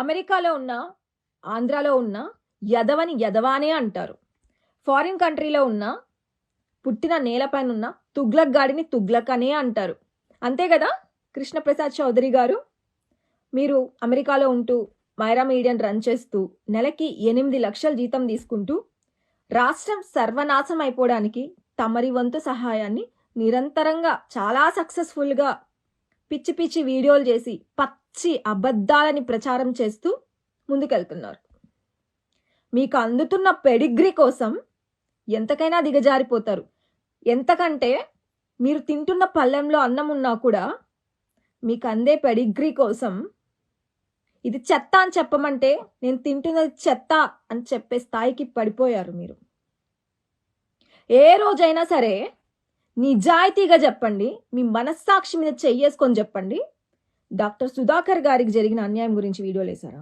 అమెరికాలో ఉన్న, ఆంధ్రాలో ఉన్న యదవని యదవానే అంటారు. ఫారిన్ కంట్రీలో ఉన్న, పుట్టిన నేలపైన ఉన్న తుగ్లక్ గాడిని తుగ్లక్ అనే అంటారు. అంతే కదా కృష్ణప్రసాద్ చౌదరి గారు? మీరు అమెరికాలో ఉంటూ మైరా మీడియాని రన్ చేస్తూ నెలకి 8 లక్షల జీతం తీసుకుంటూ రాష్ట్రం సర్వనాశనం అయిపోవడానికి తమరి వంతు సహాయాన్ని నిరంతరంగా చాలా సక్సెస్ఫుల్గా పిచ్చి పిచ్చి వీడియోలు చేసి పచ్చి అబద్ధాలని ప్రచారం చేస్తూ ముందుకెళ్తున్నారు. మీకు అందుతున్న పెడిగ్రీ కోసం ఎంతకైనా దిగజారిపోతారు. ఎంతకంటే మీరు తింటున్న పళ్ళెంలో అన్నం ఉన్నా కూడా మీకు అందే పెడిగ్రీ కోసం ఇది చెత్త అని చెప్పమంటే నేను తింటున్నది చెత్త అని చెప్పే స్థాయికి పడిపోయారు మీరు. ఏ రోజైనా సరే నిజాయితీగా చెప్పండి, మీ మనస్సాక్షి మీద చెయ్యేసుకొని చెప్పండి, డాక్టర్ సుధాకర్ గారికి జరిగిన అన్యాయం గురించి వీడియోలు వేశారా?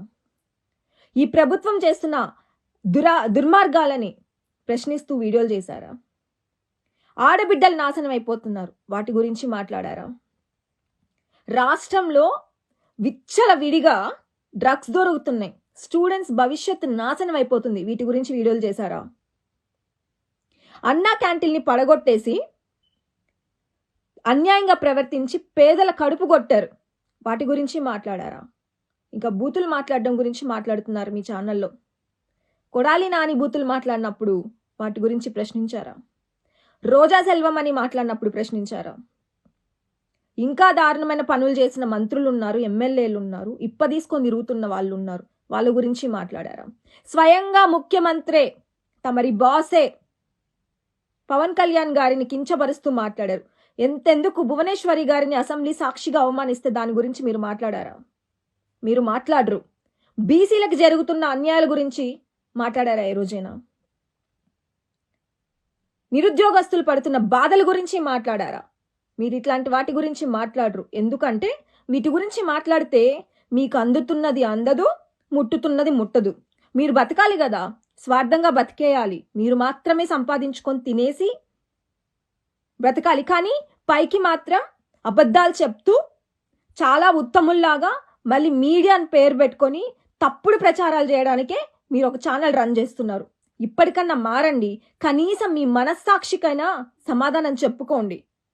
ఈ ప్రభుత్వం చేస్తున్న దుర్మార్గాలని ప్రశ్నిస్తూ వీడియోలు చేశారా? ఆడబిడ్డలు నాశనం అయిపోతున్నారు, వాటి గురించి మాట్లాడారా? రాష్ట్రంలో విచ్చల విడిగా డ్రగ్స్ దొరుకుతున్నాయి, స్టూడెంట్స్ భవిష్యత్తు నాశనం అయిపోతుంది, వీటి గురించి వీడియోలు చేశారా? అన్నా క్యాంటీన్ని పడగొట్టేసి అన్యాయంగా ప్రవర్తించి పేదల కడుపు కొట్టారు, వాటి గురించి మాట్లాడారా? ఇంకా బూతులు మాట్లాడడం గురించి మాట్లాడుతున్నారు మీ ఛానల్లో. కొడాలి నాని బూతులు మాట్లాడినప్పుడు వాటి గురించి ప్రశ్నించారా? రోజా సెల్వం అని మాట్లాడినప్పుడు ప్రశ్నించారా? ఇంకా దారుణమైన పనులు చేసిన మంత్రులు ఉన్నారు, ఎమ్మెల్యేలు ఉన్నారు, తీసుకొని తిరుగుతున్న వాళ్ళు ఉన్నారు, వాళ్ళ గురించి మాట్లాడారా? స్వయంగా ముఖ్యమంత్రే, తమరి బాసే పవన్ కళ్యాణ్ గారిని కించపరుస్తూ మాట్లాడారు. ఎంతెందుకు భువనేశ్వరి గారిని అసెంబ్లీ సాక్షిగా అవమానిస్తే దాని గురించి మీరు మాట్లాడారా? మీరు మాట్లాడరు. బీసీలకు జరుగుతున్న అన్యాయాల గురించి మాట్లాడారా ఏ రోజైనా? నిరుద్యోగస్తులు పడుతున్న బాధల గురించి మాట్లాడారా? మీరు ఇట్లాంటి వాటి గురించి మాట్లాడరు. ఎందుకంటే వీటి గురించి మాట్లాడితే మీకు అందుతున్నది అందదు, ముట్టుతున్నది ముట్టదు. మీరు బతకాలి కదా, స్వార్థంగా బతికేయాలి, మీరు మాత్రమే సంపాదించుకొని తినేసి బ్రతకాలి. కానీ పైకి మాత్రం అబద్ధాలు చెప్తూ చాలా ఉత్తముల్లాగా మళ్ళీ మీడియాని పేరు పెట్టుకొని తప్పుడు ప్రచారాలు చేయడానికే మీరు ఒక ఛానల్ రన్ చేస్తున్నారు. ఇప్పటికన్నా మారండి, కనీసం మీ మనస్సాక్షికైనా సమాధానం చెప్పుకోండి.